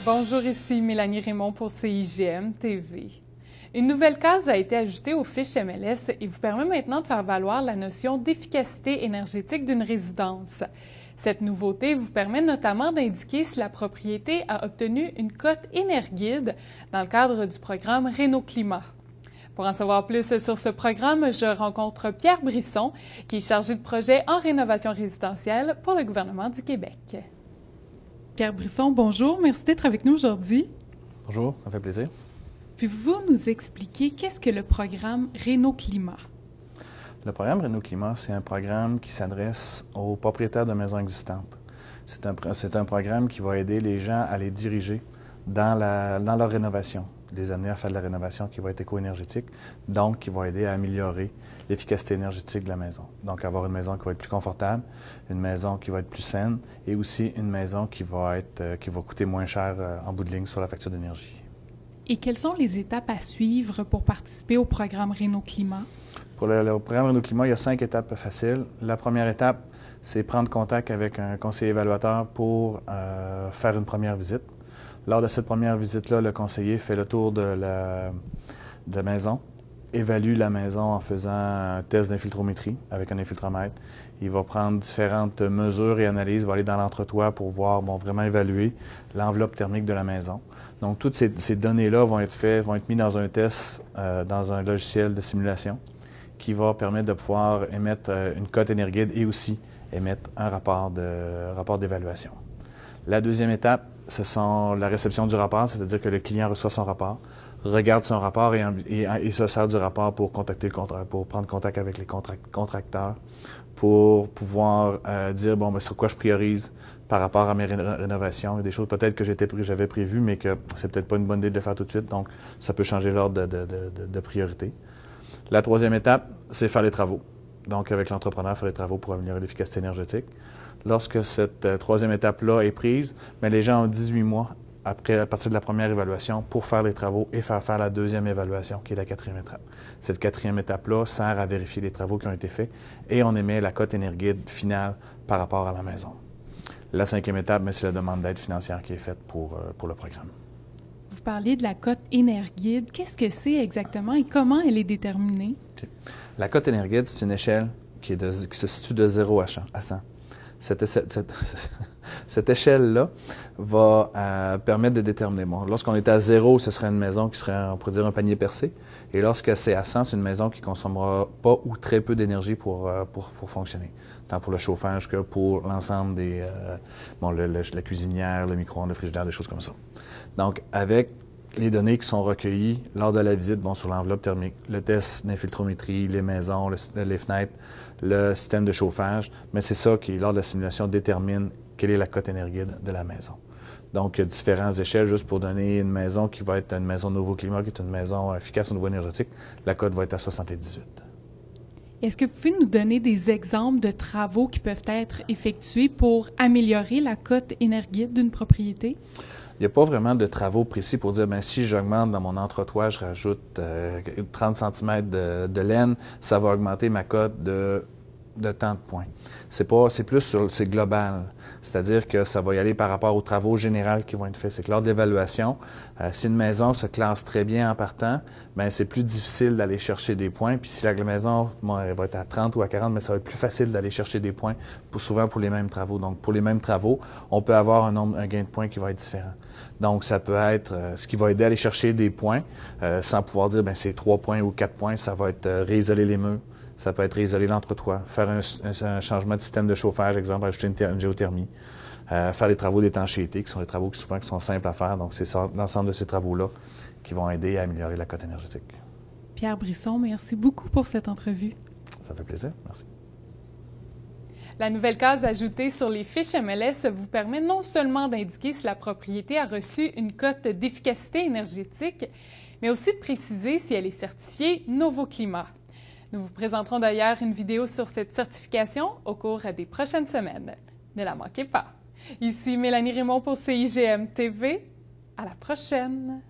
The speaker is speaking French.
Bonjour, ici Mélanie Raymond pour CIGM TV. Une nouvelle case a été ajoutée aux fiches MLS et vous permet maintenant de faire valoir la notion d'efficacité énergétique d'une résidence. Cette nouveauté vous permet notamment d'indiquer si la propriété a obtenu une cote Énerguide dans le cadre du programme Réno-Climat. Pour en savoir plus sur ce programme, je rencontre Pierre Brisson, qui est chargé de projet en rénovation résidentielle pour le gouvernement du Québec. Pierre Brisson, bonjour. Merci d'être avec nous aujourd'hui. Bonjour, ça me fait plaisir. Pouvez-vous nous expliquer qu'est-ce que le programme Réno-Climat? Le programme Réno-Climat, c'est un programme qui s'adresse aux propriétaires de maisons existantes. C'est un programme qui va aider les gens à les diriger dans leur rénovation, les amener à faire de la rénovation qui va être éco-énergétique, donc qui va aider à améliorer l'efficacité énergétique de la maison. Donc, avoir une maison qui va être plus confortable, une maison qui va être plus saine et aussi une maison qui va coûter moins cher en bout de ligne sur la facture d'énergie. Et quelles sont les étapes à suivre pour participer au programme Réno-Climat? Pour le programme Réno-Climat, il y a 5 étapes faciles. La première étape, c'est prendre contact avec un conseiller évaluateur pour faire une première visite. Lors de cette première visite-là, le conseiller fait le tour de la maison, évalue la maison en faisant un test d'infiltrométrie avec un infiltromètre. Il va prendre différentes mesures et analyses, va aller dans l'entretoit pour voir, vraiment évaluer l'enveloppe thermique de la maison. Donc, toutes ces données-là vont être mises dans un test, dans un logiciel de simulation qui va permettre de pouvoir émettre une cote Énerguide et aussi émettre un rapport d'évaluation. La deuxième étape, ce sont la réception du rapport, c'est-à-dire que le client reçoit son rapport, regarde son rapport et se sert du rapport pour pour prendre contact avec les contracteurs, pour pouvoir dire, sur quoi je priorise par rapport à mes rénovations. Il y a des choses peut-être que j'avais prévues, mais que c'est peut-être pas une bonne idée de le faire tout de suite, donc ça peut changer l'ordre de priorité. La troisième étape, c'est faire les travaux. Donc, avec l'entrepreneur, faire les travaux pour améliorer l'efficacité énergétique. Lorsque cette troisième étape-là est prise, les gens ont 18 mois à partir de la première évaluation pour faire les travaux et faire la deuxième évaluation, qui est la quatrième étape. Cette quatrième étape-là sert à vérifier les travaux qui ont été faits et on émet la cote Énerguide finale par rapport à la maison. La cinquième étape, c'est la demande d'aide financière qui est faite pour le programme. Vous parliez de la cote Énerguide. Qu'est-ce que c'est exactement et comment elle est déterminée? Okay. La cote Énerguide, c'est une échelle qui se situe de 0 à 100. Cette échelle-là va permettre de déterminer. Lorsqu'on est à 0, ce serait une maison qui serait, on pourrait dire, un panier percé. Et lorsque c'est à 100, c'est une maison qui ne consommera pas ou très peu d'énergie pour fonctionner. Tant pour le chauffage que pour l'ensemble des... la cuisinière, le micro-ondes, le frigidaire, des choses comme ça. Donc, avec les données qui sont recueillies lors de la visite vont sur l'enveloppe thermique, le test d'infiltrométrie, les maisons, les fenêtres, le système de chauffage, mais c'est ça qui, lors de la simulation, détermine quelle est la cote Énerguide de la maison. Donc, il y a différentes échelles, juste pour donner une maison qui va être une maison Nouveau Climat, qui est une maison efficace au niveau énergétique, la cote va être à 78. Est-ce que vous pouvez nous donner des exemples de travaux qui peuvent être effectués pour améliorer la cote Énerguide d'une propriété? Il n'y a pas vraiment de travaux précis pour dire, si j'augmente dans mon entretoit, je rajoute 30 cm de laine, ça va augmenter ma cote de tant de points. C'est global. C'est-à-dire que ça va y aller par rapport aux travaux généraux qui vont être faits. C'est que lors de l'évaluation, si une maison se classe très bien en partant, c'est plus difficile d'aller chercher des points. Puis si la maison elle va être à 30 ou à 40, ça va être plus facile d'aller chercher des points, souvent pour les mêmes travaux. Donc, pour les mêmes travaux, on peut avoir un gain de points qui va être différent. Donc, ça peut être ce qui va aider à aller chercher des points, sans pouvoir dire, c'est 3 points ou 4 points, ça va être réisoler les murs. Ça peut être réisoler l'entretoit, faire un changement de système de chauffage, exemple, ajouter une géothermie, faire les travaux d'étanchéité, qui sont des travaux qui sont simples à faire. Donc, c'est l'ensemble de ces travaux-là qui vont aider à améliorer la cote énergétique. Pierre Brisson, merci beaucoup pour cette entrevue. Ça fait plaisir. Merci. La nouvelle case ajoutée sur les fiches MLS vous permet non seulement d'indiquer si la propriété a reçu une cote d'efficacité énergétique, mais aussi de préciser si elle est certifiée Nouveau Climat. Nous vous présenterons d'ailleurs une vidéo sur cette certification au cours des prochaines semaines. Ne la manquez pas. Ici Mélanie Raymond pour CIGM TV. À la prochaine!